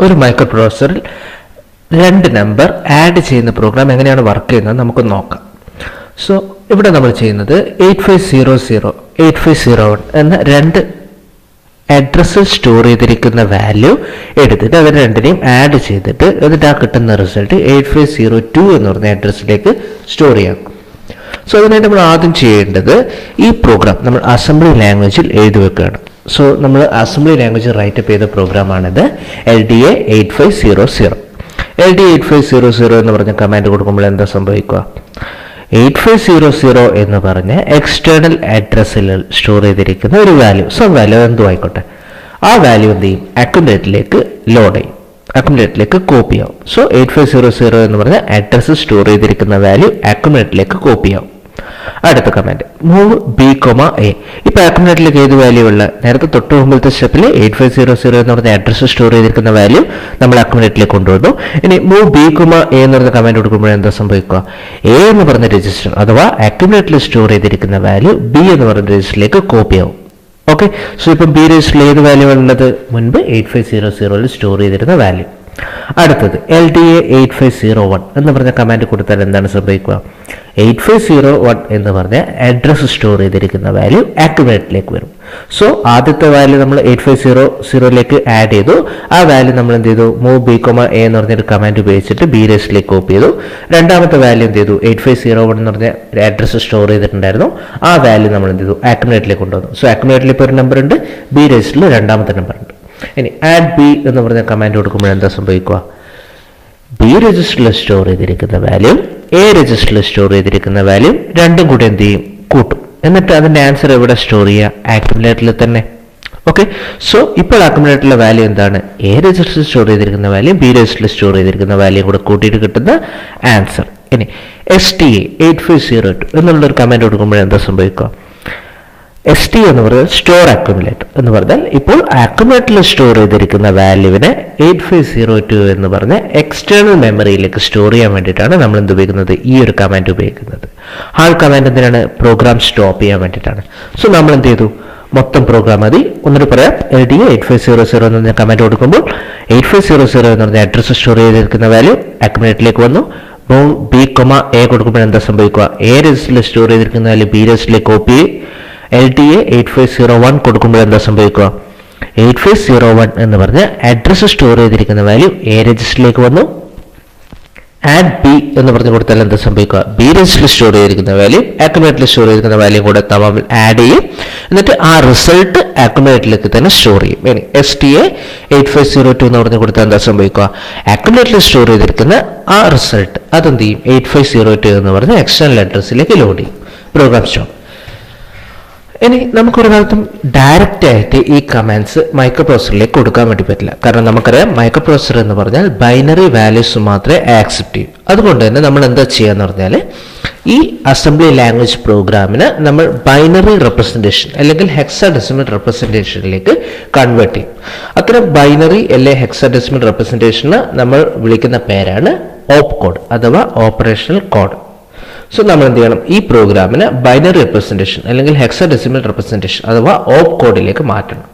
ഒരു മൈക്രോപ്രോസസറിൽ രണ്ട് number add ചെയ്യുന്ന പ്രോഗ്രാം എങ്ങനെയാണ് വർക്ക് ചെയ്യുന്നത് നമുക്ക് നോക്കാം. സോ ഇവിടെ നമ്മൾ ചെയ്യുന്നത് 8500 8501 എന്ന രണ്ട് അഡ്രസ്സ് സ്റ്റോർ ചെയ്തിരിക്കുന്ന വാല്യൂ എടുത്തിട്ട് അത് രണ്ടിനെയും ആഡ് ചെയ്തിട്ട് എന്നിട്ട് ആ കിട്ടുന്ന റിസൾട്ട് 8502 എന്ന് പറഞ്ഞ അഡ്രസ്സിലേക്ക് സ്റ്റോർ ചെയ്യാം. സോ അതിനായിട്ട് നമ്മൾ ആദ്യം ചെയ്യേണ്ടത് ഈ പ്രോഗ്രാം നമ്മൾ അസംബ്ലി ലാംഗ്വേജിൽ എഴുതി വെക്കുകയാണ്. സോ നമ്മൾ അസംബ്ലി ലാംഗ്വേജ് റൈറ്റപ്പ് ചെയ്ത പ്രോഗ്രാമാണിത്. LDA 8500 LDA 8500 എന്ന് പറഞ്ഞ കമാൻഡ് കൊടുക്കുമ്പോൾ എന്താ സംഭവിക്കുക? 8500 എന്ന് പറഞ്ഞ എക്സ്റ്റേണൽ അഡ്രസ്സിൽ സ്റ്റോർ ചെയ്തിരിക്കുന്ന ഒരു വാല്യൂ, സം വാല്യൂ എന്തോ ആയിക്കോട്ടെ, ആ വാല്യൂ എന്ത് ചെയ്യും? അക്യുമുലേറ്ററിലേക്ക് ലോഡ് ചെയ്യും, അക്യുമുലേറ്ററിലേക്ക് കോപ്പി ആവും. സോ 8500 എന്ന് പറഞ്ഞ അഡ്രസ്സ് സ്റ്റോർ ചെയ്തിരിക്കുന്ന വാല്യൂ അക്യുമുലേറ്ററിലേക്ക് കോപ്പി ആവും. അടുത്ത കമാൻഡ് മൂവ് B, A. ഇപ്പൊ അക്യുമുലേറ്ററിലേക്ക് ഏത് വാല്യൂ ഉള്ള? നേരത്തെ തൊട്ട് മുമ്പിലത്തെ സ്റ്റെപ്പിൽ 8500 എന്ന് പറഞ്ഞ അഡ്രസ്സ് സ്റ്റോർ ചെയ്തിരിക്കുന്ന വാല്യൂ നമ്മൾ അക്യുമുലേറ്ററിലേക്ക് കൊണ്ടുവന്നു. ഇനി മൂവ് B, A എന്ന് പറഞ്ഞ കമാൻഡ് കൊടുക്കുമ്പോൾ എന്താ സംഭവിക്കുക? A എന്ന് പറഞ്ഞ രജിസ്റ്റർ അഥവാ അക്യുമുലേറ്ററിൽ സ്റ്റോർ ചെയ്തിരിക്കുന്ന വാല്യൂ B എന്ന് പറഞ്ഞ രജിസ്റ്ററിലേക്ക് കോപ്പി ആവും. ഓക്കെ, സോ ഇപ്പം B രജിസ്റ്ററിൽ ഏത് വാല്യൂ ഉള്ളത്? മുൻപ് 8500 സ്റ്റോർ ചെയ്തിരുന്ന വാല്യൂ. അടുത്തത് LDA 8501 എന്ന് പറഞ്ഞ കമാൻഡ് കൊടുത്താൽ എന്താണ് സംഭവിക്കുക? 8501 എന്ന് പറഞ്ഞ അഡ്രസ് സ്റ്റോർ ചെയ്തിരിക്കുന്ന വാല്യൂ അക്യുമുലേറ്ററിലേക്ക് വരും. സോ ആദ്യത്തെ വാല്യൂ നമ്മൾ 8500ലേക്ക് ആഡ് ചെയ്തു. ആ വാല്യൂ നമ്മൾ എന്ത് ചെയ്തു? മൂവ് B, A എന്ന് പറഞ്ഞൊരു കമാൻഡ് ഉപയോഗിച്ചിട്ട് B രജിസ്റ്ററിലേക്ക് കോപ്പി ചെയ്തു. രണ്ടാമത്തെ വാല്യൂ എന്ത് ചെയ്തു? 8501 എന്ന് പറഞ്ഞ അഡ്രസ് സ്റ്റോർ ചെയ്തിട്ടുണ്ടായിരുന്നു. ആ വാല്യൂ നമ്മൾ എന്ത് ചെയ്തു? അക്യുമുലേറ്ററിലേക്ക് കൊണ്ടുവന്നു. സോ അക്യുമുലേറ്ററിൽ ഇപ്പോൾ ഒരു നമ്പർ ഉണ്ട്, B രജിസ്റ്ററിൽ രണ്ടാമത്തെ നമ്പർ ഉണ്ട്. ഇനി ആഡ് B എന്ന് പറഞ്ഞ കമാൻഡ് കൊടുക്കുമ്പോൾ എന്താ സംഭവിക്കുക? B രജിസ്റ്ററിൽ സ്റ്റോർ ചെയ്തിരിക്കുന്ന വാല്യൂ A രജിസ്റ്ററിൽ സ്റ്റോർ ചെയ്തിരിക്കുന്ന വാല്യൂ രണ്ടും കൂടി എന്ത് ചെയ്യും? കൂട്ടും. എന്നിട്ട് അതിന്റെ ആൻസർ എവിടെ സ്റ്റോർ ചെയ്യുക? അക്യുമുലേറ്ററിൽ തന്നെ. ഓക്കെ, സോ ഇപ്പോൾ അക്യുമുലേറ്ററിലെ വാല്യൂ എന്താണ്? A രജിസ്റ്ററിൽ സ്റ്റോർ ചെയ്തിരിക്കുന്ന വാല്യൂ B രജിസ്റ്ററിൽ സ്റ്റോർ ചെയ്തിരിക്കുന്ന വാല്യൂ കൂടെ കൂട്ടിയിട്ട് കിട്ടുന്ന ആൻസർ. ഇനി STA 8502 എന്നുള്ളൊരു കമാൻഡ് കൊടുക്കുമ്പോൾ എന്താ സംഭവിക്കുക? ST എന്ന് പറയുന്നത് സ്റ്റോർ അക്യുമുലേറ്റർ എന്ന് പറഞ്ഞാൽ ഇപ്പോൾ അക്യുമുലേറ്ററിൽ സ്റ്റോർ ചെയ്തിരിക്കുന്ന വാല്യൂവിനെ 8502 എന്ന് പറഞ്ഞ എക്സ്റ്റേണൽ മെമ്മറിയിലേക്ക് സ്റ്റോർ ചെയ്യാൻ വേണ്ടിയിട്ടാണ് നമ്മൾ എന്ത് ഉപയോഗിക്കുന്നത്? ഈ ഒരു കമാൻഡ് ഉപയോഗിക്കുന്നത്. ആ കമാൻഡ് എന്തിനാണ്? പ്രോഗ്രാം സ്റ്റോപ്പ് ചെയ്യാൻ വേണ്ടിയിട്ടാണ്. സോ നമ്മൾ എന്ത് ചെയ്തു? മൊത്തം പ്രോഗ്രാം മതി. ഒന്നിട്ട് പറയാം. LDA 8500 എന്ന് പറഞ്ഞ കമാൻഡ് കൊടുക്കുമ്പോൾ 8500 എന്ന് പറഞ്ഞ അഡ്രസ് സ്റ്റോർ ചെയ്തിരിക്കുന്ന വാല്യൂ അക്യുമുലേറ്ററിലേക്ക് വന്നു. മൂവ് B, A കൊടുക്കുമ്പോൾ എന്താ സംഭവിക്കുക? A രജിസ്റ്ററിൽ സ്റ്റോർ ചെയ്തിരിക്കുന്ന വാല്യൂ B രജിസ്റ്ററിലേക്ക് കോപ്പി ചെയ്യും. LDA 8501 കൊടുക്കുമ്പോൾ എന്താ സംഭവിക്കുക? 8501 എന്ന് പറഞ്ഞ അഡ്രസ് സ്റ്റോർ ചെയ്തിരിക്കുന്ന വാല്യൂ A രജിസ്റ്ററിലേക്ക് വന്നു. ആഡ് B എന്ന് പറഞ്ഞു കൊടുത്താൽ എന്താ സംഭവിക്കുക? B രജിസ്റ്ററിൽ സ്റ്റോർ ചെയ്തിരിക്കുന്ന വാല്യൂ അക്യുമുലേറ്ററിൽ സ്റ്റോർ ചെയ്തിരിക്കുന്ന വാല്യൂ കൂടെ തമ്മിൽ ആഡ് ചെയ്യും. എന്നിട്ട് ആ റിസൾട്ട് അക്യുമുലേറ്ററിലേക്ക് തന്നെ സ്റ്റോർ ചെയ്യും. ഇനി STA 8502 എന്ന് പറഞ്ഞു കൊടുത്താൽ എന്താ സംഭവിക്കുക? അക്യുമുലേറ്ററിൽ സ്റ്റോർ ചെയ്തിരിക്കുന്ന ആ റിസൾട്ട് അതെന്ത് ചെയ്യും? 8502 എന്ന് പറഞ്ഞ എക്സ്റ്റേണൽ അഡ്രസ്സിലേക്ക് ലോഡ് ചെയ്യും. Program stop. ഇനി നമുക്കൊരു കാലത്തും ഡയറക്റ്റ് ആയിട്ട് ഈ കമാൻഡ്സ് മൈക്രോപ്രോസസറിലേക്ക് കൊടുക്കാൻ വേണ്ടി പറ്റില്ല. കാരണം നമുക്കറിയാം മൈക്രോപ്രോസസർ എന്ന് പറഞ്ഞാൽ ബൈനറി വാല്യൂസ് മാത്രമേ ആക്സെപ്റ്റ് ചെയ്യൂ. അതുകൊണ്ട് തന്നെ നമ്മൾ എന്താ ചെയ്യാന്ന് പറഞ്ഞാൽ ഈ അസംബ്ലി ലാംഗ്വേജ് പ്രോഗ്രാമിന് നമ്മൾ ബൈനറി റെപ്രസെൻറ്റേഷൻ അല്ലെങ്കിൽ ഹെക്സാഡെസിമൽ റെപ്രസെൻറ്റേഷനിലേക്ക് കൺവേർട്ട് ചെയ്യും. അത്തരം ബൈനറി അല്ലെങ്കിൽ ഹെക്സാഡെസിമൽ റെപ്രസെൻറ്റേഷന് നമ്മൾ വിളിക്കുന്ന പേരാണ് ഓപ്പ് കോഡ് അഥവാ ഓപ്പറേഷണൽ കോഡ്. സോ നമ്മൾ എന്ത് ചെയ്യണം? ഈ പ്രോഗ്രാമിന് ബൈനറി റെപ്രസെൻറ്റേഷൻ അല്ലെങ്കിൽ ഹെക്സാഡെസിമൽ റെപ്രസെൻറ്റേഷൻ അഥവാ ഓപ്പ് കോഡിലേക്ക് മാറ്റണം.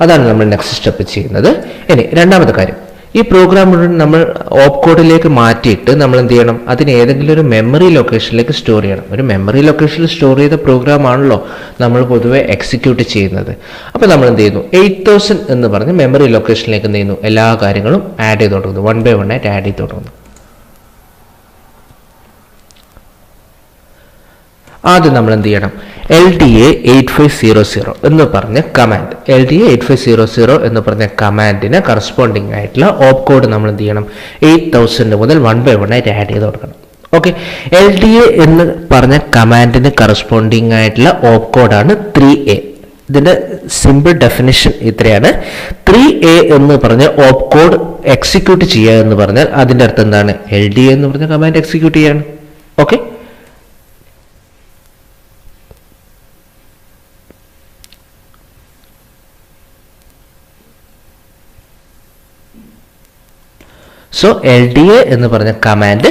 അതാണ് നമ്മൾ നെക്സ്റ്റ് സ്റ്റെപ്പ് ചെയ്യുന്നത്. ഇനി രണ്ടാമത്തെ കാര്യം, ഈ പ്രോഗ്രാം മുഴുവൻ നമ്മൾ ഓപ്പ് കോഡിലേക്ക് മാറ്റിയിട്ട് നമ്മൾ എന്ത് ചെയ്യണം? അതിന് ഏതെങ്കിലും ഒരു മെമ്മറി ലൊക്കേഷനിലേക്ക് സ്റ്റോർ ചെയ്യണം. ഒരു മെമ്മറി ലൊക്കേഷനിൽ സ്റ്റോർ ചെയ്ത പ്രോഗ്രാം ആണല്ലോ നമ്മൾ പൊതുവെ എക്സിക്യൂട്ട് ചെയ്യുന്നത്. അപ്പോൾ നമ്മൾ എന്ത് ചെയ്യുന്നു? 8000 എന്ന് പറഞ്ഞ് മെമ്മറി ലൊക്കേഷനിലേക്ക് എന്ത് ചെയ്യുന്നു? എല്ലാ കാര്യങ്ങളും ആഡ് ചെയ്ത് തുടങ്ങുന്നു. 1 by 1 ആയിട്ട് ആഡ് ചെയ്ത് തുടങ്ങുന്നു. ആദ്യം നമ്മൾ എന്ത് ചെയ്യണം? LDA 8500 എന്ന് പറഞ്ഞ കമാൻഡ്, LDA 8500 എന്ന് പറഞ്ഞ കമാൻഡിന് കറസ്പോണ്ടിങ് ആയിട്ടുള്ള ഓപ്പ് കോഡ് നമ്മൾ എന്ത് ചെയ്യണം? 8000 മുതൽ 1 by 1 ആയിട്ട് ആഡ് ചെയ്ത് കൊടുക്കണം. ഓക്കെ, LDA എന്ന് പറഞ്ഞ കമാൻഡിന് കറസ്പോണ്ടിങ് ആയിട്ടുള്ള ഓപ്പ് കോഡാണ് 3A. ഇതിന്റെ സിമ്പിൾ ഡെഫിനിഷൻ ഇത്രയാണ്. 3A എന്ന് പറഞ്ഞ ഓപ്പ് കോഡ് എക്സിക്യൂട്ട് ചെയ്യുക എന്ന് പറഞ്ഞാൽ അതിന്റെ അർത്ഥം എന്താണ്? LDA എന്ന് പറഞ്ഞ കമാൻഡ് എക്സിക്യൂട്ട് ചെയ്യാണ്. ഓക്കെ, സോ LDA എന്ന് പറഞ്ഞ കമാൻഡ്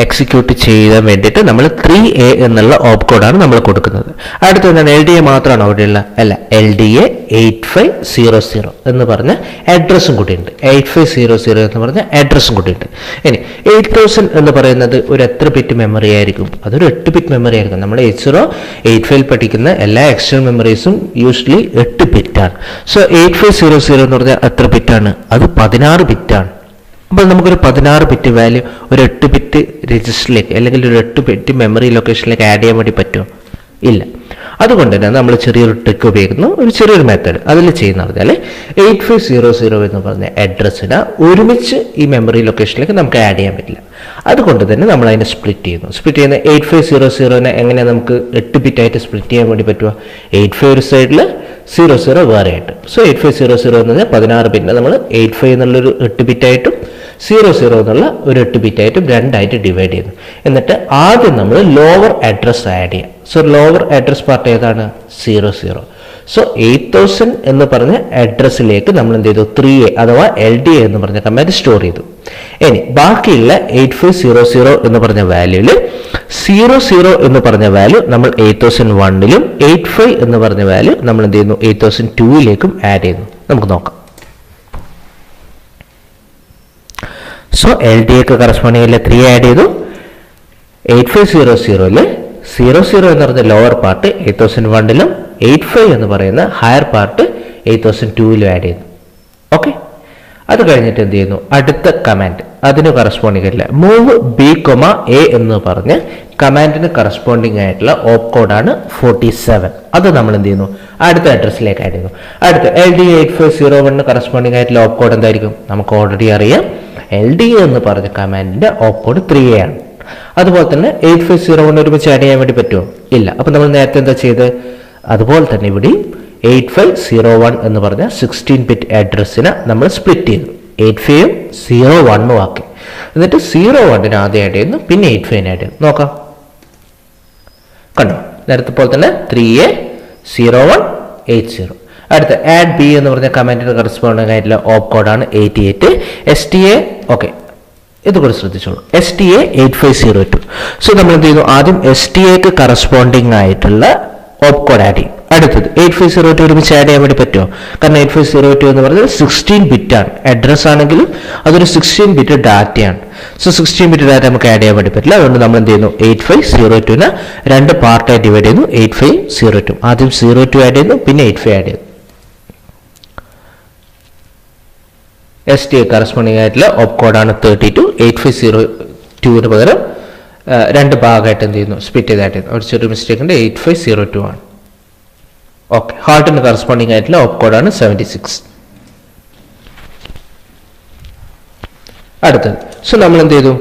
എക്സിക്യൂട്ട് ചെയ്യാൻ വേണ്ടിയിട്ട് നമ്മൾ 3A എന്നുള്ള ഓപ്പ് കോഡാണ് നമ്മൾ കൊടുക്കുന്നത്. അടുത്ത എന്താണ്? LDA മാത്രമാണോ അവിടെയുള്ള? അല്ല, LDA 8500 എന്ന് പറഞ്ഞ അഡ്രസ്സും കൂടിയുണ്ട്. 8500 എന്ന് പറഞ്ഞ അഡ്രസ്സും കൂടിയുണ്ട്. ഇനി 8000 എന്ന് പറയുന്നത് ഒരു എത്ര ബിറ്റ് മെമ്മറി ആയിരിക്കും? അതൊരു 8 ബിറ്റ് മെമ്മറി ആയിരിക്കും. നമ്മൾ 8085 പഠിക്കുന്ന എല്ലാ എക്സ്റ്റേണൽ മെമ്മറീസും യൂഷ്വലി 8 ബിറ്റാണ്. സോ 8500 എന്ന് പറഞ്ഞാൽ എത്ര ബിറ്റാണ്? അത് 16 ബിറ്റാണ്. അപ്പോൾ നമുക്കൊരു 16 ബിറ്റ് വാല്യൂ ഒരു 8 ബിറ്റ് രജിസ്റ്ററിലേക്ക് അല്ലെങ്കിൽ ഒരു 8 ബിറ്റ് മെമ്മറി ലൊക്കേഷനിലേക്ക് ആഡ് ചെയ്യാൻ വേണ്ടി പറ്റുമോ? ഇല്ല. അതുകൊണ്ട് തന്നെ നമ്മൾ ചെറിയൊരു ട്രിക്ക് ഉപയോഗിക്കുന്നു, ഒരു ചെറിയൊരു മെത്തേഡ്. അതിൽ ചെയ്യുന്ന പറഞ്ഞാൽ 8500 എന്ന് പറഞ്ഞ അഡ്രസ്സിനെ ഒരുമിച്ച് ഈ മെമ്മറി ലൊക്കേഷനിലേക്ക് നമുക്ക് ആഡ് ചെയ്യാൻ പറ്റില്ല. അതുകൊണ്ട് തന്നെ നമ്മൾ അതിനെ സ്പ്ലിറ്റ് ചെയ്യുന്നു. സ്പ്ലിറ്റ് ചെയ്യുന്ന 8500 എങ്ങനെയാണ് നമുക്ക് 8 ബിറ്റായിട്ട് സ്പ്ലിറ്റ് ചെയ്യാൻ വേണ്ടി പറ്റുക? 85 ഒരു സൈഡിൽ 00 വേറെ ആയിട്ട്. സോ 8500 എന്ന് പറഞ്ഞാൽ 16 ബിറ്റിനെ നമ്മൾ 85 എന്നുള്ളൊരു 8 ബിറ്റായിട്ടും 00 എന്നുള്ള ഒരു 8 ബിറ്റായിട്ടും രണ്ടായിട്ട് ഡിവൈഡ് ചെയ്യുന്നു. എന്നിട്ട് ആദ്യം നമ്മൾ ലോവർ അഡ്രസ് ആഡ് ചെയ്യാം. സോ ലോവർ അഡ്രസ് പാർട്ട് ഏതാണ്? 00. സോ 8000 എന്ന് പറഞ്ഞ അഡ്രസ്സിലേക്ക് നമ്മൾ എന്ത് ചെയ്തു? 3A അഥവാ LDA എന്ന് പറഞ്ഞ കമാൻഡ് സ്റ്റോർ ചെയ്തു. ഇനി ബാക്കിയുള്ള 8500 എന്ന് പറഞ്ഞ വാല്യൂല് 00 എന്ന് പറഞ്ഞ വാല്യൂ നമ്മൾ 8001ലും 85 എന്ന് പറഞ്ഞ വാല്യൂ നമ്മൾ എന്ത് ചെയ്യുന്നു? 8002ലേക്കും ആഡ് ചെയ്യുന്നു. നമുക്ക് നോക്കാം. സോ LDAക്ക് കറസ്പോണ്ടിങ്ങിൽ 3 ആഡ് ചെയ്തു. 8500ല് 00 എന്ന് പറഞ്ഞ ലോവർ പാർട്ട് 8001ലും 85 എന്ന് പറയുന്ന ഹയർ പാർട്ട് 8002ലും ആഡ് ചെയ്യുന്നു. ഓക്കെ, അത് കഴിഞ്ഞിട്ട് എന്ത് ചെയ്യുന്നു? അടുത്ത കമാൻഡ് അതിന് കറസ്പോണ്ടിങ് ആയിട്ടില്ല മൂവ് B, A എന്ന് പറഞ്ഞ് കമാൻഡിന് കറസ്പോണ്ടിങ് ആയിട്ടുള്ള ഓപ്പ് കോഡാണ് 47. അത് നമ്മൾ എന്ത് ചെയ്യുന്നു? അടുത്ത അഡ്രസ്സിലേക്ക് ആഡ് ചെയ്യുന്നു. അടുത്ത LDA 8501 കറസ്പോണ്ടിങ് ആയിട്ടുള്ള ഓപ്പ് കോഡ് എന്തായിരിക്കും? നമുക്ക് ഓൾറെഡി അറിയാം. LDA എന്ന് പറഞ്ഞ കമാൻഡിന്റെ ഓപ്പ് കോഡ് 3A ആണ്. അതുപോലെ തന്നെ 8501 ഒരുമിച്ച് ആഡ് ചെയ്യാൻ വേണ്ടി പറ്റുമോ? ഇല്ല. അപ്പം നമ്മൾ നേരത്തെ എന്താ ചെയ്ത്? അതുപോലെ തന്നെ ഇവിടെ 8501 എന്ന് പറഞ്ഞ 16 ബിറ്റ് അഡ്രസ്സിനെ നമ്മൾ സ്പ്ലിറ്റ് ചെയ്തു. 85ഉം 01ഉം ആക്കി. എന്നിട്ട് 01ന് ആദ്യം ആഡ് ചെയ്യുന്നു, പിന്നെ 85ന് ആഡ് ചെയ്യുന്നു. നോക്കാം, കണ്ടോ? നേരത്തെ പോലെ തന്നെ 3A 0180. അടുത്ത ആഡ് B എന്ന് പറഞ്ഞ കമാൻഡിന് കറസ്പോണ്ടിങ് ആയിട്ടുള്ള ഓപ്പ് കോഡാണ് 88. STA ഓക്കെ, ഇത് കൂടെ ശ്രദ്ധിച്ചോളൂ. STA 8502. സോ നമ്മൾ എന്ത് ചെയ്യുന്നു? ആദ്യം STAക്ക് കറസ്പോണ്ടിങ് ആയിട്ടുള്ള ഓപ്പ് കോഡ് ആഡ് ചെയ്യും. അടുത്തത് 8502 ഒരുമിച്ച് ആഡ് ചെയ്യാൻ വേണ്ടി പറ്റുമോ? കാരണം 8502 എന്ന് പറഞ്ഞാൽ 16 ബിറ്റാണ്. അഡ്രസ് ആണെങ്കിലും അതൊരു 16 ബിറ്റ് ഡാറ്റയാണ്. സോ 16 ബിറ്റ് ഡാറ്റ നമുക്ക് ആഡ് ചെയ്യാൻ വേണ്ടി പറ്റില്ല. അതുകൊണ്ട് നമ്മൾ എന്ത് ചെയ്യുന്നു? 8502നെ രണ്ട് പാർട്ടായി ഡിവൈഡ് ചെയ്യുന്നു. 8502 ആദ്യം 02 ആഡ് ചെയ്യുന്നു, പിന്നെ 85 ആഡ് ചെയ്യുന്നു. STA കറസ്പോണ്ടിങ് ആയിട്ടുള്ള ഓപ്പ് കോഡാണ് 32. 8502ന് പകരം രണ്ട് ഭാഗമായിട്ട് എന്ത് ചെയ്യുന്നു? സ്പ്ലിറ്റ് ചെയ്തായിട്ട് ഒരു ചെറിയ മിസ്റ്റേക്ക് ഉണ്ട്. 8502 ആണ്. ഓക്കെ, ഹാർട്ടിന് കറസ്പോണ്ടിങ് ആയിട്ടുള്ള ഓപ്പ് കോഡാണ് 76. അടുത്തത് സോ നമ്മൾ എന്ത് ചെയ്തു?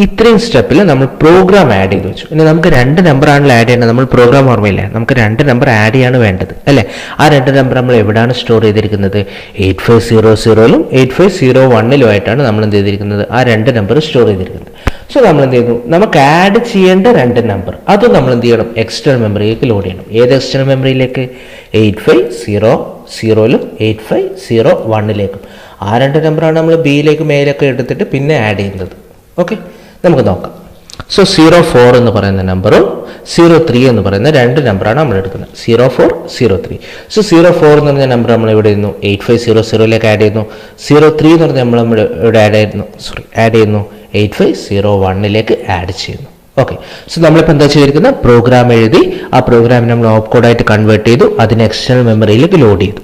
ഇത്രയും സ്റ്റെപ്പിൽ നമ്മൾ പ്രോഗ്രാം ആഡ് ചെയ്ത് വെച്ചു. ഇനി നമുക്ക് 2 നമ്പറാണല്ലോ ആഡ് ചെയ്യേണ്ടത്. നമ്മൾ പ്രോഗ്രാം ഓർമ്മയില്ല, നമുക്ക് 2 നമ്പർ ആഡ് ചെയ്യാണ് വേണ്ടത് അല്ലേ? ആ 2 നമ്പർ നമ്മൾ എവിടെയാണ് സ്റ്റോർ ചെയ്തിരിക്കുന്നത്? 8500ലും 8501ലും ആയിട്ടാണ് നമ്മൾ എന്ത് ചെയ്തിരിക്കുന്നത്? ആ 2 നമ്പർ സ്റ്റോർ ചെയ്തിരിക്കുന്നത്. സോ നമ്മൾ എന്ത് ചെയ്യുന്നു? നമുക്ക് ആഡ് ചെയ്യേണ്ട 2 നമ്പർ അത് നമ്മൾ എന്ത് ചെയ്യണം? എക്സ്റ്റേണൽ മെമ്മറിയിലേക്ക് ലോഡ് ചെയ്യണം. ഏത് എക്സ്റ്റേണൽ മെമ്മറിയിലേക്ക്? 8500ലും 8501ലേക്കും. ആ 2 നമ്പറാണ് നമ്മൾ ബിയിലേക്കും എയിലേക്കും എടുത്തിട്ട് പിന്നെ ആഡ് ചെയ്യുന്നത്. ഓക്കെ, നമുക്ക് നോക്കാം. സോ 04 എന്ന് പറയുന്ന നമ്പറും 03 എന്ന് പറയുന്ന 2 നമ്പറാണ് നമ്മൾ എടുക്കുന്നത്. 04, 03. സോ 04 എന്ന് പറഞ്ഞ നമ്പർ നമ്മൾ ഇവിടെ ചെയ്യുന്നു? 8500ലേക്ക് ആഡ് ചെയ്യുന്നു. 03 എന്ന് പറഞ്ഞ നമ്മൾ ഇവിടെ ആഡ് ചെയ്യുന്നു 8501ലേക്ക് ആഡ് ചെയ്യുന്നു. ഓക്കെ, സോ നമ്മളിപ്പോൾ എന്താ ചെയ്തിരിക്കുന്നത്? പ്രോഗ്രാം എഴുതി ആ പ്രോഗ്രാമിനെ നമ്മൾ ഓപ്പ് കോഡായിട്ട് കൺവേർട്ട് ചെയ്തു, അതിനെ എക്സ്റ്റേണൽ മെമ്മറിയിലേക്ക് ലോഡ് ചെയ്തു.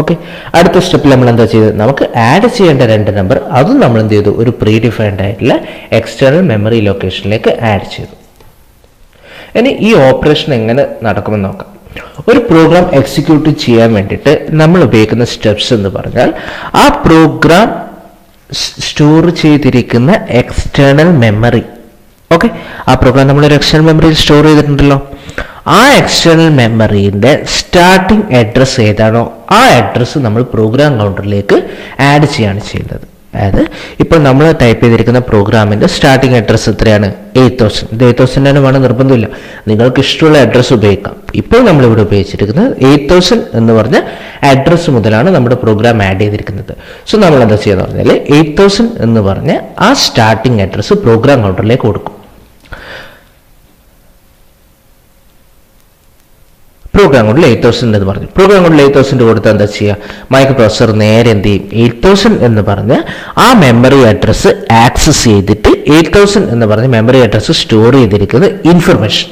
ഓക്കെ, അടുത്ത സ്റ്റെപ്പിൽ നമ്മൾ എന്താ ചെയ്തത്? നമുക്ക് ആഡ് ചെയ്യേണ്ട 2 നമ്പർ അതും നമ്മൾ എന്ത് ചെയ്തു? ഒരു പ്രീ ഡിഫൈൻഡ് ആയിട്ടുള്ള എക്സ്റ്റേണൽ മെമ്മറി ലൊക്കേഷനിലേക്ക് ആഡ് ചെയ്തു. ഇനി ഈ ഓപ്പറേഷൻ എങ്ങനെ നടക്കുമെന്ന് നോക്കാം. ഒരു പ്രോഗ്രാം എക്സിക്യൂട്ട് ചെയ്യാൻ വേണ്ടിയിട്ട് നമ്മൾ ഉപയോഗിക്കുന്ന സ്റ്റെപ്സ് എന്ന് പറഞ്ഞാൽ ആ പ്രോഗ്രാം സ്റ്റോർ ചെയ്തിരിക്കുന്ന എക്സ്റ്റേണൽ മെമ്മറി. ഓക്കെ, ആ പ്രോഗ്രാം നമ്മളൊരു എക്സ്റ്റേണൽ മെമ്മറിയിൽ സ്റ്റോർ ചെയ്തിട്ടുണ്ടല്ലോ. ആ എക്സ്റ്റേണൽ മെമ്മറിയുടെ സ്റ്റാർട്ടിംഗ് അഡ്രസ്സ് ഏതാണോ ആ അഡ്രസ്സ് നമ്മൾ പ്രോഗ്രാം കൗണ്ടറിലേക്ക് ആഡ് ചെയ്യാണ് ചെയ്യുന്നത്. അതായത് ഇപ്പോൾ നമ്മൾ ടൈപ്പ് ചെയ്തിരിക്കുന്ന പ്രോഗ്രാമിൻ്റെ സ്റ്റാർട്ടിംഗ് അഡ്രസ്സ് എത്രയാണ്? 8000. ഇത് 8000 തന്നെ വേണം, നിർബന്ധമില്ല, നിങ്ങൾക്ക് ഇഷ്ടമുള്ള അഡ്രസ്സ് ഉപയോഗിക്കാം. ഇപ്പോൾ നമ്മളിവിടെ ഉപയോഗിച്ചിരിക്കുന്നത് 8000 എന്ന് പറഞ്ഞ അഡ്രസ്സ് മുതലാണ് നമ്മുടെ പ്രോഗ്രാം ആഡ് ചെയ്തിരിക്കുന്നത്. സോ നമ്മൾ എന്താ ചെയ്യുക പറഞ്ഞാൽ 8000 എന്ന് പറഞ്ഞ ആ സ്റ്റാർട്ടിംഗ് അഡ്രസ്സ് പ്രോഗ്രാം കൗണ്ടറിലേക്ക് കൊടുക്കും. പ്രോഗ്രാം കോഡിൽ 8000 എന്ന് പറഞ്ഞു. പ്രോഗ്രാം കോഡിൽ 8000 കൊടുത്താൽ എന്താ ചെയ്യുക? മൈക്രോ പ്രോസസർ നേരെ എന്ത് ചെയ്യും? 8000 എന്ന് പറഞ്ഞ് ആ മെമ്മറി അഡ്രസ്സ് ആക്സസ് ചെയ്തിട്ട് 8000 എന്ന് പറഞ്ഞ് മെമ്മറി അഡ്രസ്സ് സ്റ്റോർ ചെയ്തിരിക്കുന്ന ഇൻഫർമേഷൻ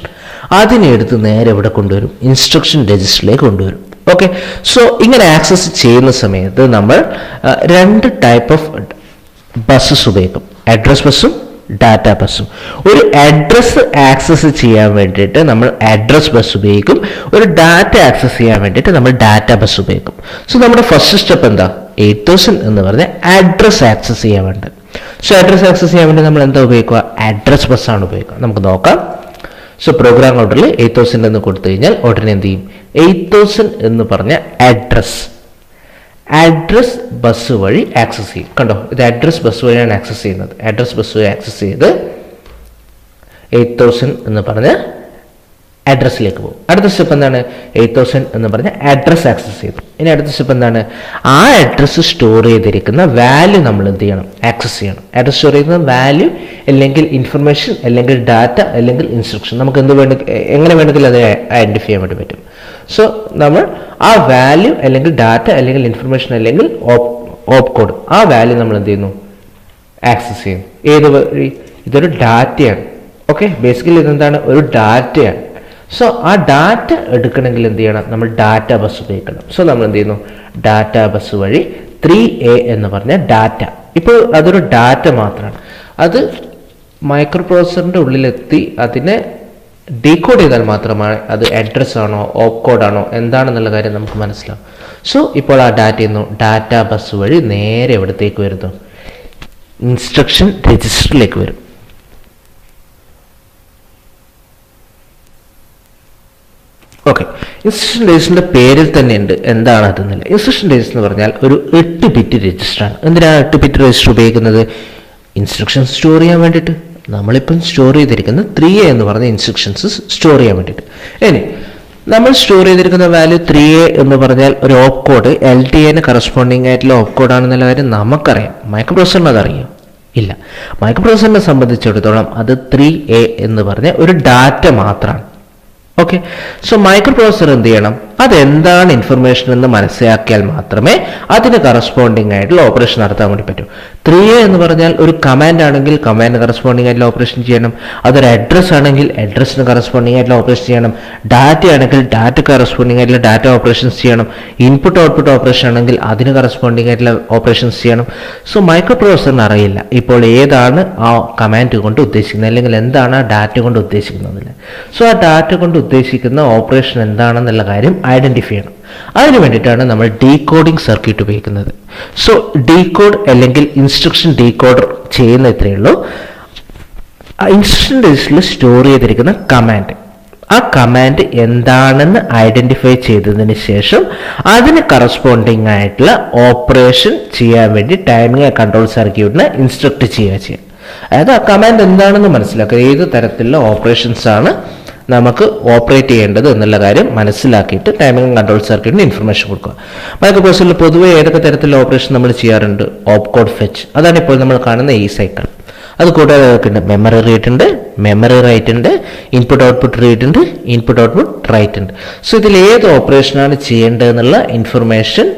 അതിനെ എടുത്ത് നേരെ ഇവിടെ കൊണ്ടുവരും, ഇൻസ്ട്രക്ഷൻ രജിസ്റ്ററിലേക്ക് കൊണ്ടുവരും. ഓക്കെ, സോ ഇങ്ങനെ ആക്സസ് ചെയ്യുന്ന സമയത്ത് നമ്മൾ 2 ടൈപ്പ് ഓഫ് ബസ്സസ് ഉപയോഗിക്കും, അഡ്രസ് ബസ്സും ഡാറ്റ ബസ്സും. ഒരു അഡ്രസ് ആക്സസ് ചെയ്യാൻ വേണ്ടിയിട്ട് നമ്മൾ അഡ്രസ് ബസ് ഉപയോഗിക്കും, ഒരു ഡാറ്റ ആക്സസ് ചെയ്യാൻ വേണ്ടിയിട്ട് നമ്മൾ ഡാറ്റ ബസ് ഉപയോഗിക്കും. സോ നമ്മുടെ ഫസ്റ്റ് സ്റ്റെപ്പ് എന്താ? 8000 എന്ന് പറഞ്ഞാൽ അഡ്രസ് ആക്സസ് ചെയ്യാൻ വേണ്ടി. സോ അഡ്രസ് ആക്സസ് ചെയ്യാൻ വേണ്ടി നമ്മൾ എന്താ ഉപയോഗിക്കുക? അഡ്രസ് ബസ്സാണ് ഉപയോഗിക്കുക. നമുക്ക് നോക്കാം. സോ പ്രോഗ്രാം കൗണ്ടറിൽ 8000 എന്ന് കൊടുത്തു കഴിഞ്ഞാൽ ഉടനെ എന്ത് ചെയ്യും? 8000 എന്ന് പറഞ്ഞ അഡ്രസ് ബസ് വഴി ആക്സസ് ചെയ്യും. കണ്ടോ, ഇത് അഡ്രസ് ബസ് വഴിയാണ് ആക്സസ് ചെയ്യുന്നത്. അഡ്രസ് ബസ് വഴി ആക്സസ് ചെയ്ത് 8000 എന്ന് പറഞ്ഞ അഡ്രസ്സിലേക്ക് പോകും. അടുത്ത സ്റ്റെപ്പ് എന്താണ്? 8000 എന്ന് പറഞ്ഞ അഡ്രസ് ആക്സസ് ചെയ്തു. ഇനി അടുത്ത സ്റ്റെപ്പ് എന്താണ്? ആ അഡ്രസ്സ് സ്റ്റോർ ചെയ്തിരിക്കുന്ന വാല്യൂ നമ്മൾ എന്ത് ചെയ്യണം? ആക്സസ് ചെയ്യണം. അഡ്രസ് സ്റ്റോർ ചെയ്യുന്ന വാല്യൂ അല്ലെങ്കിൽ ഇൻഫർമേഷൻ അല്ലെങ്കിൽ ഡാറ്റ അല്ലെങ്കിൽ ഇൻസ്ട്രക്ഷൻ, നമുക്ക് എന്ത് എങ്ങനെ വേണമെങ്കിലും അത് ഐഡന്റിഫൈ ചെയ്യാൻ വേണ്ടി പറ്റും. സോ നമ്മൾ ആ വാല്യൂ അല്ലെങ്കിൽ ഡാറ്റ അല്ലെങ്കിൽ ഇൻഫർമേഷൻ അല്ലെങ്കിൽ ഓപ്പ് കോഡ്, ആ വാല്യൂ നമ്മൾ എന്ത് ചെയ്യുന്നു? ആക്സസ് ചെയ്യുന്നു. ഏത് വഴി? ഇതൊരു ഡാറ്റയാണ്. ഓക്കെ, ബേസിക്കലി ഇതെന്താണ്? ഒരു ഡാറ്റയാണ്. സോ ആ ഡാറ്റ എടുക്കണമെങ്കിൽ എന്ത് ചെയ്യണം? നമ്മൾ ഡാറ്റ ബസ് ഉപയോഗിക്കണം. സോ നമ്മൾ എന്ത് ചെയ്യുന്നു? ഡാറ്റ ബസ് വഴി 3A എന്ന് പറഞ്ഞ ഡാറ്റ, ഇപ്പോൾ അതൊരു ഡാറ്റ മാത്രമാണ്, അത് മൈക്രോ പ്രോസസറിൻ്റെ ഉള്ളിലെത്തി അതിനെ ഡീകോഡ് ചെയ്താൽ മാത്രമാണ് അത് അഡ്രസ് ആണോ ഓപ്പ് കോഡാണോ എന്താണെന്നുള്ള കാര്യം നമുക്ക് മനസ്സിലാവും. സോ ഇപ്പോൾ ആ ഡാറ്റ ബസ് വഴി നേരെ എവിടത്തേക്ക് വരുന്നു? ഇൻസ്ട്രക്ഷൻ രജിസ്റ്ററിലേക്ക് വരും. ഓക്കെ, ഇൻസ്ട്രക്ഷൻ രജിസ്റ്ററിന്റെ പേരിൽ തന്നെ ഉണ്ട് എന്താണ് അതെന്നില്ല. ഇൻസ്ട്രക്ഷൻ രജിസ്റ്റർ എന്ന് പറഞ്ഞാൽ ഒരു 8 ബിറ്റ് രജിസ്റ്ററാണ്. എന്തിനാണ് 8 ബിറ്റ് രജിസ്റ്റർ ഉപയോഗിക്കുന്നത്? ഇൻസ്ട്രക്ഷൻ സ്റ്റോർ ചെയ്യാൻ വേണ്ടിയിട്ട്. നമ്മളിപ്പം സ്റ്റോർ ചെയ്തിരിക്കുന്നത് 3A എന്ന് പറഞ്ഞ ഇൻസ്ട്രക്ഷൻസ് സ്റ്റോർ ചെയ്യാൻ വേണ്ടിയിട്ട്. ഇനി നമ്മൾ സ്റ്റോർ ചെയ്തിരിക്കുന്ന വാല്യൂ 3A എന്ന് പറഞ്ഞാൽ ഒരു ഓപ്പ് കോഡ് LTAന് കറസ്പോണ്ടിങ് ആയിട്ടുള്ള ഓപ്പ് കോഡാണെന്നുള്ള കാര്യം നമുക്കറിയാം. മൈക്രോ പ്രോസസറിന് അതറിയാം? ഇല്ല. മൈക്രോ പ്രോസസറിനെ സംബന്ധിച്ചിടത്തോളം അത് 3A എന്ന് പറഞ്ഞ ഒരു ഡാറ്റ മാത്രമാണ്. ഓക്കെ, സോ മൈക്രോ പ്രോസസർ എന്ത് ചെയ്യണം? അതെന്താണ് ഇൻഫർമേഷൻ എന്ന് മനസ്സിലാക്കിയാൽ മാത്രമേ അതിന് കറസ്പോണ്ടിങ് ആയിട്ടുള്ള ഓപ്പറേഷൻ നടത്താൻ വേണ്ടി പറ്റൂ. 3A എന്ന് പറഞ്ഞാൽ ഒരു കമാൻഡ് ആണെങ്കിൽ കമാൻഡ് കറസ്പോണ്ടിങ് ആയിട്ടുള്ള ഓപ്പറേഷൻ ചെയ്യണം. അതൊരു അഡ്രസ് ആണെങ്കിൽ അഡ്രസ്സിന് കറസ്പോണ്ടിങ് ആയിട്ടുള്ള ഓപ്പറേഷൻ ചെയ്യണം. ഡാറ്റ ആണെങ്കിൽ ഡാറ്റ കറസ്പോണ്ടിങ് ആയിട്ടുള്ള ഡാറ്റ ഓപ്പറേഷൻസ് ചെയ്യണം. ഇൻപുട്ട് ഔട്ട്പുട്ട് ഓപ്പറേഷൻ ആണെങ്കിൽ അതിന് കറസ്പോണ്ടിങ് ആയിട്ടുള്ള ഓപ്പറേഷൻസ് ചെയ്യണം. സോ മൈക്രോ പ്രോസസറിന് അറിയില്ല ഇപ്പോൾ ഏതാണ് ആ കമാൻഡ് കൊണ്ട് ഉദ്ദേശിക്കുന്നത് അല്ലെങ്കിൽ എന്താണ് ആ ഡാറ്റ കൊണ്ട് ഉദ്ദേശിക്കുന്നത്. സോ ആ ഡാറ്റ കൊണ്ട് ഉദ്ദേശിക്കുന്ന ഓപ്പറേഷൻ എന്താണെന്നുള്ള കാര്യം ഐഡന്റിഫൈ ചെയ്യണം. അതിനു വേണ്ടിയിട്ടാണ് നമ്മൾ ഡീകോഡിംഗ് സർക്യൂട്ട് ഉപയോഗിക്കുന്നത്. സോ ഡീകോഡ് അല്ലെങ്കിൽ ഇൻസ്ട്രക്ഷൻ ഡീകോഡർ ചെയ്യുന്ന ഇത്രയേ ഉള്ളൂ. ഇൻസ്ട്രക്ഷൻ രജിസ്റ്ററിൽ സ്റ്റോർ ചെയ്തിരിക്കുന്ന കമാൻഡ്, ആ കമാൻഡ് എന്താണെന്ന് ഐഡന്റിഫൈ ചെയ്തതിന് ശേഷം അതിന് കറസ്പോണ്ടിങ് ആയിട്ടുള്ള ഓപ്പറേഷൻ ചെയ്യാൻ വേണ്ടി ടൈമിംഗ് കൺട്രോൾ സർക്യൂട്ടിനെ ഇൻസ്ട്രക്ട് ചെയ്യുക. അതായത് ആ കമാൻഡ് എന്താണെന്ന് മനസ്സിലാക്കുക, ഏത് തരത്തിലുള്ള ഓപ്പറേഷൻസ് ആണ് നമുക്ക് ഓപ്പറേറ്റ് ചെയ്യേണ്ടത് എന്നുള്ള കാര്യം മനസ്സിലാക്കിയിട്ട് ടൈമിംഗ് കൺട്രോൾ സർക്യൂട്ടിന് ഇൻഫർമേഷൻ കൊടുക്കുക. മൈക്രോ പ്രോസസറിൽ പൊതുവെ ഏതൊക്കെ തരത്തിലുള്ള ഓപ്പറേഷൻ നമ്മൾ ചെയ്യാറുണ്ട്? ഓപ്പ് കോഡ് ഫെച്ച്, അതാണ് ഇപ്പോൾ നമ്മൾ കാണുന്ന ഈ സൈക്കിൾ. അത് കൂടാതെ ഉണ്ട് മെമ്മറി റീഡ് ഉണ്ട്, മെമ്മറി റൈറ്റ് ഉണ്ട്, ഇൻപുട്ട് ഔട്ട്പുട്ട് റീഡ് ഉണ്ട്, ഇൻപുട്ട് ഔട്ട്പുട്ട് റൈറ്റ് ഉണ്ട്. സോ ഇതിൽ ഏത് ഓപ്പറേഷനാണ് ചെയ്യേണ്ടതെന്നുള്ള ഇൻഫർമേഷൻ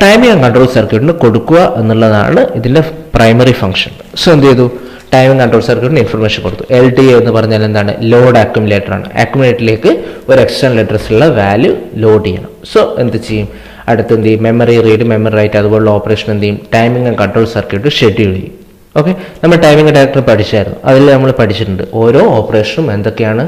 ടൈമിംഗ് കൺട്രോൾ സർക്യൂട്ടിന് കൊടുക്കുക എന്നുള്ളതാണ് ഇതിൻ്റെ പ്രൈമറി ഫംഗ്ഷൻ. സോ എന്ത് ചെയ്തു? ടൈമിംഗ് കൺട്രോൾ സർക്യൂട്ടിന് ഇൻഫർമേഷൻ കൊടുത്തു. LDA എന്ന് പറഞ്ഞാൽ എന്താണ്? ലോഡ് അക്യുമുലേറ്റർ ആണ്. അക്യുമുലേറ്ററിലേക്ക് ഒരു എക്സ്റ്റേണൽ അഡ്രസ്സിലുള്ള വാല്യൂ ലോഡ് ചെയ്യണം. സോ എന്ത് ചെയ്യും? അടുത്ത് എന്ത് ചെയ്യും? മെമ്മറി റീഡ്, മെമ്മറി റൈറ്റ് അതുപോലുള്ള ഓപ്പറേഷൻ എന്ത് ചെയ്യും? ടൈമിംഗ് കൺട്രോൾ സർക്യൂട്ട് ഷെഡ്യൂൾ ചെയ്യും. ഓക്കെ, നമ്മൾ ടൈമിംഗ് ഡയറക്ടർ പഠിച്ചായിരുന്നു, അതിൽ നമ്മൾ പഠിച്ചിട്ടുണ്ട് ഓരോ ഓപ്പറേഷനും എന്തൊക്കെയാണ്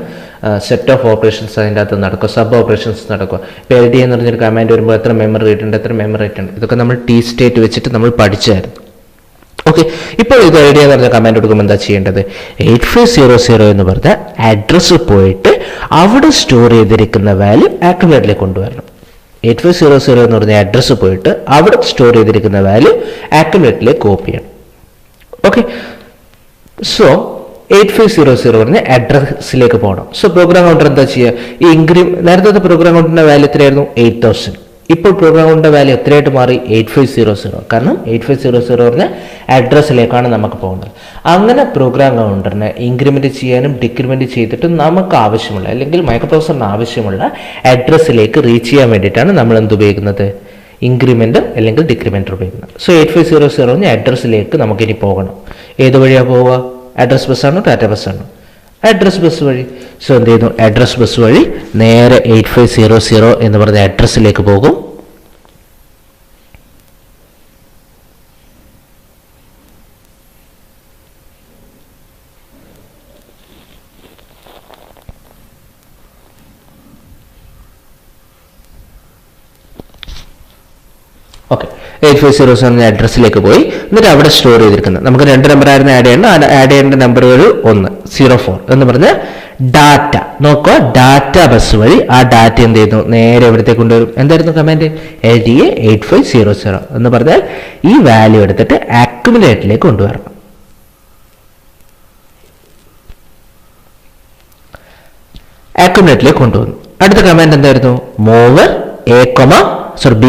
സെറ്റ് ഓഫ് ഓപ്പറേഷൻസ് അതിൻ്റെ അകത്ത് നടക്കുക, സബ് ഓപ്പറേഷൻസ് നടക്കുക. ഇപ്പോൾ LDA എന്ന് പറഞ്ഞൊരു കമാൻഡ് വരുമ്പോൾ എത്ര മെമ്മറി റീഡ് ഉണ്ട്, എത്ര മെമ്മറി റൈറ്റ് ഉണ്ട്, ഇതൊക്കെ നമ്മൾ T സ്റ്റേറ്റ് വെച്ചിട്ട് നമ്മൾ പഠിച്ചായിരുന്നു. ഓക്കെ, ഇപ്പോൾ ഇത് LDA എന്ന് പറഞ്ഞ കമാൻഡ് കൊടുക്കുമ്പോൾ എന്താ ചെയ്യേണ്ടത്? 8500 എന്ന് പറഞ്ഞ അഡ്രസ്സ് പോയിട്ട് അവിടെ സ്റ്റോർ ചെയ്തിരിക്കുന്ന വാല്യൂ ആക്യുമുലേറ്ററിലേക്ക് കൊണ്ടുവരണം. 8500 എന്ന് പറഞ്ഞ അഡ്രസ്സ് പോയിട്ട് അവിടെ സ്റ്റോർ ചെയ്തിരിക്കുന്ന വാല്യൂ ആക്യുമുലേറ്ററിലേക്ക് കോപ്പി ചെയ്യണം. ഓക്കെ, സോ 8500 പറഞ്ഞ അഡ്രസ്സിലേക്ക് പോകണം. സോ പ്രോഗ്രാം കൗണ്ടർ എന്താ ചെയ്യുക? ഈ നേരത്തെ പ്രോഗ്രാം കൗണ്ടറിന്റെ വാല്യൂ എത്രയായിരുന്നു? 8000. ഇപ്പോൾ പ്രോഗ്രാമിൻ്റെ വാല്യൂ എത്രയായിട്ട് മാറി? 8500. കാരണം 8500 പറഞ്ഞ അഡ്രസ്സിലേക്കാണ് നമുക്ക് പോകുന്നത്. അങ്ങനെ പ്രോഗ്രാം കൗണ്ടറിനെ ഇൻക്രിമെൻറ്റ് ചെയ്യാനും ഡിക്രിമെൻറ്റ് ചെയ്തിട്ട് നമുക്ക് ആവശ്യമുള്ള അല്ലെങ്കിൽ മൈക്രോപ്രോസസറിന് ആവശ്യമുള്ള അഡ്രസ്സിലേക്ക് റീച്ച് ചെയ്യാൻ വേണ്ടിയിട്ടാണ് നമ്മൾ എന്ത് ഉപയോഗിക്കുന്നത്? ഇൻക്രിമെൻറ്റർ അല്ലെങ്കിൽ ഡിക്രിമെൻറ്റർ ഉപയോഗിക്കുന്നത്. സോ 8500 പറഞ്ഞ അഡ്രസ്സിലേക്ക് നമുക്കിനി പോകണം. ഏത് വഴിയാണ് പോവുക? അഡ്രസ് ബസ്സാണോ ഡാറ്റ ബസ്സാണോ? അഡ്രസ് ബസ് വഴി. സോ എന്ത് ചെയ്യുന്നു? അഡ്രസ് ബസ് വഴി നേരെ 8500 എന്ന് പറഞ്ഞ അഡ്രസ്സിലേക്ക് പോകും. ഓക്കെ, 8500 എന്ന അഡ്രസ്സിലേക്ക് പോയി. എന്നിട്ട് അവിടെ സ്റ്റോർ ചെയ്തിരിക്കുന്നത് നമുക്ക് 2 നമ്പറായിരുന്നു ആഡ് ചെയ്യേണ്ടത്. ആഡ് ചെയ്യേണ്ട നമ്പറുകൾ 1 04 എന്ന് പറഞ്ഞ ഡാറ്റ. നോക്കുക, ഡാറ്റ ബസ് വഴി ആ ഡാറ്റ എന്ത് ചെയ്യുന്നു? നേരെ എവിടത്തേക്ക് കൊണ്ടുവരും? എന്തായിരുന്നു കമാൻഡ്? LDA 8500 എന്ന് പറഞ്ഞാൽ ഈ വാല്യൂ എടുത്തിട്ട് അക്യുമുലേറ്ററിലേക്ക് കൊണ്ടുവരണം. അക്യുമുലേറ്ററിലേക്ക് കൊണ്ടുവന്നു. അടുത്ത കമാൻഡ് എന്തായിരുന്നു? മൂവ് B,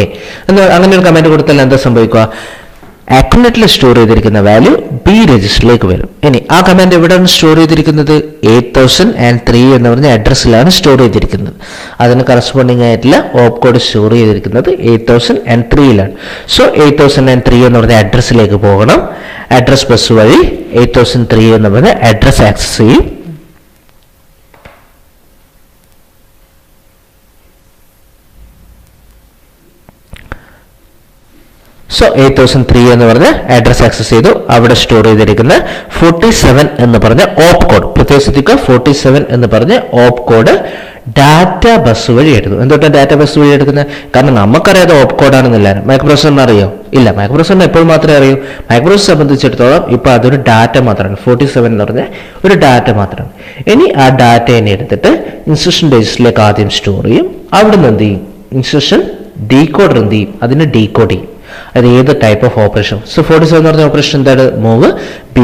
A എന്ന് അങ്ങനെ ഒരു കമാൻഡ് കൊടുത്താൽ എന്താ സംഭവിക്കുക? അക്യുമുലേറ്ററിൽ സ്റ്റോർ ചെയ്തിരിക്കുന്ന വാല്യൂ B രജിസ്റ്ററിലേക്ക് വരും. ഇനി ആ കമാൻഡ് എവിടെയാണ് സ്റ്റോർ ചെയ്തിരിക്കുന്നത്? 8003 എന്ന് പറഞ്ഞ അഡ്രസ്സിലാണ് സ്റ്റോർ ചെയ്തിരിക്കുന്നത്. അതിന് കറസ്പോണ്ടിങ് ആയിട്ടുള്ള ഓപ്പ് കോഡ് സ്റ്റോർ ചെയ്തിരിക്കുന്നത് 8003ലാണ്. സോ 8003 എന്ന് പറഞ്ഞ അഡ്രസ്സിലേക്ക് പോകണം. അഡ്രസ് ബസ് വഴി 8003 എന്ന് പറഞ്ഞ അഡ്രസ് ആക്സസ് ചെയ്യും. സോ 8003 എന്ന് പറഞ്ഞ അഡ്രസ് ആക്സസ് ചെയ്തു. അവിടെ സ്റ്റോർ ചെയ്തിരിക്കുന്ന 47 എന്ന് പറഞ്ഞ ഓപ്പ് കോഡ്, പ്രത്യേകിച്ച് 47 എന്ന് പറഞ്ഞ ഓപ്പ് കോഡ് ഡാറ്റ ബസ് വഴി എടുത്തു. എന്തുകൊണ്ടാണ് ഡാറ്റ ബസ് വഴി എടുക്കുന്നത്? കാരണം നമുക്കറിയാതെ ഓപ്പ് കോഡാണെന്നില്ല. മൈക്രോപ്രോസസറിന് അറിയോ? ഇല്ല, മൈക്രോപ്രോസസറിന് എപ്പോൾ മാത്രമേ അറിയൂ? മൈക്രോപ്രോസസറെ സംബന്ധിച്ചിടത്തോളം ഇപ്പോൾ അതൊരു ഡാറ്റ മാത്രമാണ്. 47 എന്ന് പറഞ്ഞ ഒരു ഡാറ്റ മാത്രമാണ്. ഇനി ആ ഡാറ്റയെ എടുത്തിട്ട് ഇൻസ്ട്രക്ഷൻ രജിസ്റ്ററിലേക്ക് ആദ്യം സ്റ്റോർ ചെയ്യും. അവിടെ നിന്ന് എന്ത് ചെയ്യും? ഇൻസ്ട്രക്ഷൻ ഡീകോഡർ എന്ത് ചെയ്യും? അതിന് ഡീകോഡ് ചെയ്യും. അത് ഏത് ടൈപ്പ് ഓഫ് ഓപ്പറേഷൻ? സോ 47 എന്ന് പറഞ്ഞ ഓപ്പറേഷൻ എന്താണ്? Move B,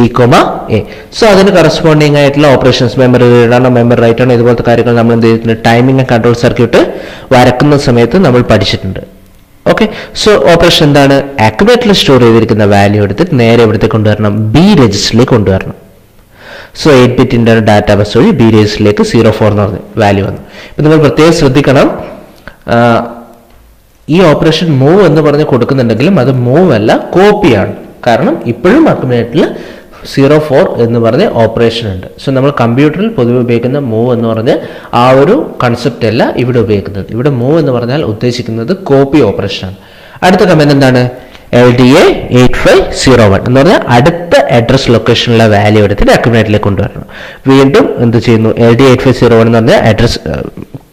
A. സോ അതിന് കറസ്പോണ്ടിങ് ആയിട്ടുള്ള ഓപ്പറേഷൻസ്, മെമ്മറി റീഡ് ആണോ മെമ്മറി റൈറ്റ് ആണോ, ഇതുപോലത്തെ കാര്യങ്ങൾ നമ്മൾ എന്ത് ചെയ്തിട്ടുണ്ട്? ടൈമിംഗ് ആൻഡ് കൺട്രോൾ സർക്യൂട്ട് വരക്കുന്ന സമയത്ത് നമ്മൾ പഠിച്ചിട്ടുണ്ട്. ഓക്കെ, സോ ഓപ്പറേഷൻ എന്താണ്? അക്യുമുലേറ്ററിൽ സ്റ്റോർ ചെയ്തിരിക്കുന്ന വാല്യൂ എടുത്തിട്ട് നേരെ എവിടത്തേക്ക് കൊണ്ടുവരണം? B രജിസ്റ്ററിലേക്ക് കൊണ്ടുവരണം. So 8-bit Inter data bus വഴി B രജിസ്റ്ററിലേക്ക് 04 എന്ന് പറഞ്ഞ വാല്യൂ വന്നു. ഇപ്പം നിങ്ങൾ പ്രത്യേകം ശ്രദ്ധിക്കണം, ഈ ഓപ്പറേഷൻ മൂവ് എന്ന് പറഞ്ഞ് കൊടുക്കുന്നുണ്ടെങ്കിലും അത് മൂവ് അല്ല, കോപ്പിയാണ്. കാരണം ഇപ്പോഴും അക്യുമുലേറ്ററിൽ 04 എന്ന് പറഞ്ഞ ഓപ്പറേഷൻ ഉണ്ട്. സോ നമ്മൾ കമ്പ്യൂട്ടറിൽ പൊതുവെ ഉപയോഗിക്കുന്ന മൂവ് എന്ന് പറഞ്ഞ് ആ ഒരു കൺസെപ്റ്റ് അല്ല ഇവിടെ ഉപയോഗിക്കുന്നത്. ഇവിടെ മൂവ് എന്ന് പറഞ്ഞാൽ ഉദ്ദേശിക്കുന്നത് കോപ്പി ഓപ്പറേഷനാണ്. അടുത്ത കമാൻഡ് എന്താണ്? LDA 8501 എന്ന് പറഞ്ഞാൽ അടുത്ത അഡ്രസ് ലൊക്കേഷനിലെ വാല്യൂ എടുത്തിട്ട് അക്യുമുലേറ്ററിലേക്ക് കൊണ്ടുവരണം. വീണ്ടും എന്ത് ചെയ്യുന്നു? LDA 8501 എന്ന് പറഞ്ഞാൽ അഡ്രസ്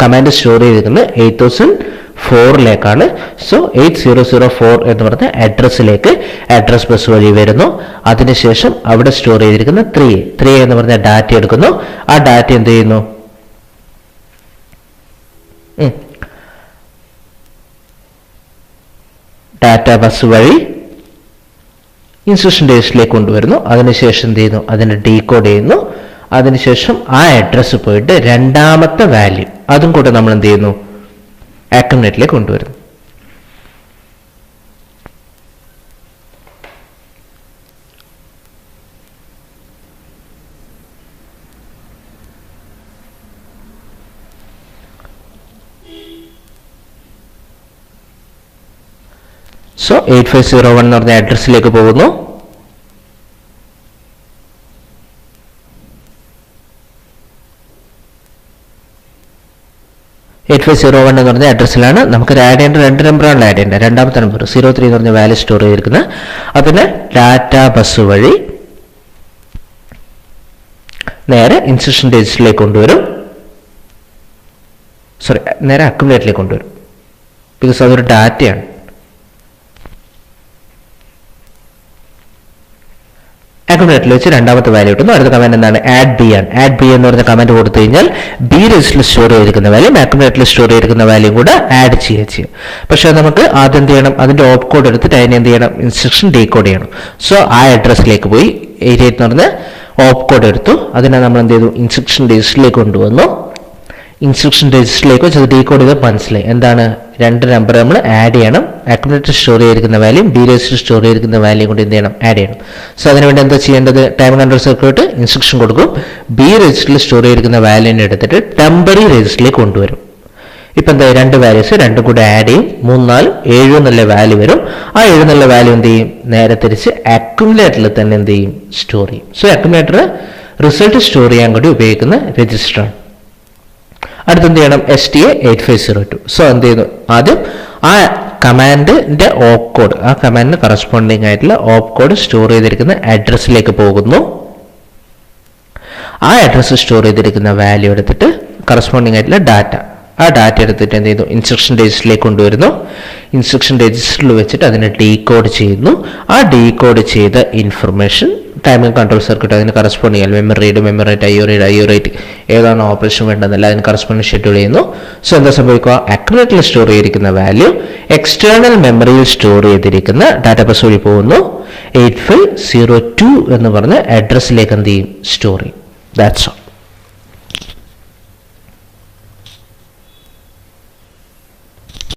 കമാൻഡ് സ്റ്റോർ ചെയ്തിരിക്കുന്നത് 8004ലേക്കാണ്. സോ 8004 എന്ന് പറഞ്ഞ അഡ്രസ്സിലേക്ക് അഡ്രസ് ബസ് വഴി വരുന്നു. അതിനുശേഷം അവിടെ സ്റ്റോർ ചെയ്തിരിക്കുന്ന 3 എന്ന് പറഞ്ഞ ഡാറ്റ എടുക്കുന്നു. ആ ഡാറ്റ എന്ത് ചെയ്യുന്നു? ഡാറ്റ ബസ് വഴി ഇൻസ്ട്രക്ഷൻ രജിസ്റ്ററിലേക്ക് കൊണ്ടുവരുന്നു. അതിനുശേഷം എന്ത് ചെയ്യുന്നു? അതിനെ ഡീകോഡ് ചെയ്യുന്നു. അതിനുശേഷം ആ അഡ്രസ്സ് പോയിട്ട് രണ്ടാമത്തെ വാല്യൂ അതും കൂടെ നമ്മൾ എന്ത് ചെയ്യുന്നു? അക്യുമുലേറ്ററിലേക്ക് കൊണ്ടുവരുന്നു. സോ 8501 എന്ന് പറഞ്ഞ അഡ്രസ്സിലേക്ക് പോകുന്നു. എന്ന് പറഞ്ഞ അഡ്രസ്സിലാണ് നമുക്ക് ആഡ് ചെയ്യേണ്ട 2 നമ്പറാണ് ആഡ് ചെയ്യേണ്ടത്. രണ്ടാമത്തെ നമ്പർ 03 എന്ന് പറഞ്ഞ വാല്യൂ സ്റ്റോർ ചെയ്തിരിക്കുന്നത്. അതിന് ഡാറ്റ ബസ് വഴി നേരെ ഇൻസ്ട്രക്ഷൻ രജിസ്റ്ററിലേക്ക് കൊണ്ടുവരും. നേരെ അക്യുമുലേറ്ററിലേക്ക് കൊണ്ടുവരും. ബിക്കോസ് അതൊരു ഡാറ്റയാണ്. അക്യുമുലേറ്ററിൽ വെച്ച് രണ്ടാമത്തെ വാല്യൂ കിട്ടുന്നു. അടുത്ത കമാൻഡ് എന്താണ്? ആഡ് ബി ആണ്. ആഡ് ബി എന്ന് പറഞ്ഞ കമാൻഡ് കൊടുത്തു കഴിഞ്ഞാൽ B രജിസ്റ്ററിൽ സ്റ്റോർ ചെയ്തിരിക്കുന്ന വാല്യൂ അക്യുമുലേറ്ററിൽ സ്റ്റോർ ചെയ്തിരിക്കുന്ന വാല്യൂ കൂടെ ആഡ് ചെയ്യും. പക്ഷേ നമുക്ക് ആദ്യം എന്ത് ചെയ്യണം? അതിന്റെ ഓപ്പ് കോഡ് എടുത്തിട്ട് അതിനെ എന്ത് ചെയ്യണം? ഇൻസ്ട്രക്ഷൻ ഡീകോഡ് ചെയ്യണം. സോ ആ അഡ്രസ്സിലേക്ക് പോയി 88 എന്ന് പറഞ്ഞ ഓപ്പ് കോഡ് എടുത്തു. അതിനെ നമ്മൾ എന്ത് ചെയ്തു? ഇൻസ്ട്രക്ഷൻ രജിസ്റ്ററിലേക്ക് കൊണ്ടുവന്നു. ഇൻസ്ട്രക്ഷൻ രജിസ്റ്ററിലേക്ക് വെച്ച് അത് ഡീകോഡ് ചെയ്ത് മനസ്സിലായി എന്താണ് രണ്ട് നമ്പർ നമ്മൾ ആഡ് ചെയ്യണം. അക്യുമുലേറ്റർ സ്റ്റോർ ചെയ്തിരിക്കുന്ന വാല്യൂം ബി രജിസ്റ്റർ സ്റ്റോർ ചെയ്തിരിക്കുന്ന വാല്യൂം കൊണ്ട് എന്ത് ചെയ്യണം ആഡ് ചെയ്യണം. സോ അതിനുവേണ്ടി എന്താ ചെയ്യേണ്ടത് ടൈം കൺട്രോൾ സർക്യൂട്ട് ഇൻസ്ട്രക്ഷൻ കൊടുക്കും. ബി രജിസ്റ്ററിൽ സ്റ്റോർ ചെയ്തിരിക്കുന്ന വാല്യൂവിനെ എടുത്തിട്ട് ടെമ്പററി രജിസ്റ്ററിലേക്ക് കൊണ്ടുവരും. ഇപ്പം എന്താ രണ്ട് വാല്യൂസ് രണ്ടും കൂടെ ആഡ് ചെയ്യും. 3 4 7 എന്നുള്ള വാല്യൂ വരും. ആ 7 എന്നുള്ള വാല്യൂ എന്ത് ചെയ്യും നേരെ തിരിച്ച് അക്യുമുലേറ്ററിൽ തന്നെ എന്ത് ചെയ്യും സ്റ്റോർ ചെയ്യും. സോ അക്യുമുലേറ്റർ റിസൾട്ട് സ്റ്റോർ ചെയ്യാൻ കൂടി ഉപയോഗിക്കുന്ന രജിസ്റ്ററാണ്. അടുത്ത് എന്ത് ചെയ്യണം STA8502. സോ എന്ത് ചെയ്യുന്നു ആദ്യം ആ കമാൻഡിന്റെ ഓപ്പ് കോഡ് ആ കമാൻഡിന് കറസ്പോണ്ടിങ് ആയിട്ടുള്ള ഓപ്പ് കോഡ് സ്റ്റോർ ചെയ്തിരിക്കുന്ന അഡ്രസ്സിലേക്ക് പോകുന്നു. ആ അഡ്രസ്സ് സ്റ്റോർ ചെയ്തിരിക്കുന്ന വാല്യൂ എടുത്തിട്ട് കറസ്പോണ്ടിങ് ആയിട്ടുള്ള ഡാറ്റ ആ ഡാറ്റ എടുത്തിട്ട് എന്ത് ചെയ്യുന്നു ഇൻസ്ട്രക്ഷൻ രജിസ്റ്ററിലേക്ക് കൊണ്ടുവരുന്നു. ഇൻസ്ട്രക്ഷൻ രജിസ്റ്ററിൽ വെച്ചിട്ട് അതിനെ ഡീകോഡ് ചെയ്യുന്നു. ആ ഡീകോഡ് ചെയ്ത ഇൻഫർമേഷൻ ടൈമിംഗ് കൺട്രോൾ സർക്യൂട്ട് അതിന് കറസ്പോണ്ടിങ് ചെയ്യാൻ memory read memory write IO write ഏതാണോ ഓപ്പറേഷൻ വേണ്ടതെന്നല്ല അതിന് കറസ്പോണ്ടിങ് ഷെഡ്യൂൾ ചെയ്യുന്നു. സോ എന്താ സംഭവിക്കുക അക്യുമുലേറ്ററിൽ സ്റ്റോർ ചെയ്തിരിക്കുന്ന വാല്യൂ എക്സ്റ്റേണൽ മെമ്മറിയിൽ സ്റ്റോർ ചെയ്തിരിക്കുന്ന ഡാറ്റ ബസ് വഴി പോകുന്നു. 8502 എന്ന് പറഞ്ഞ അഡ്രസ്സിലേക്ക് എന്ത് ചെയ്യും സ്റ്റോർ ചെയ്യും. That's all.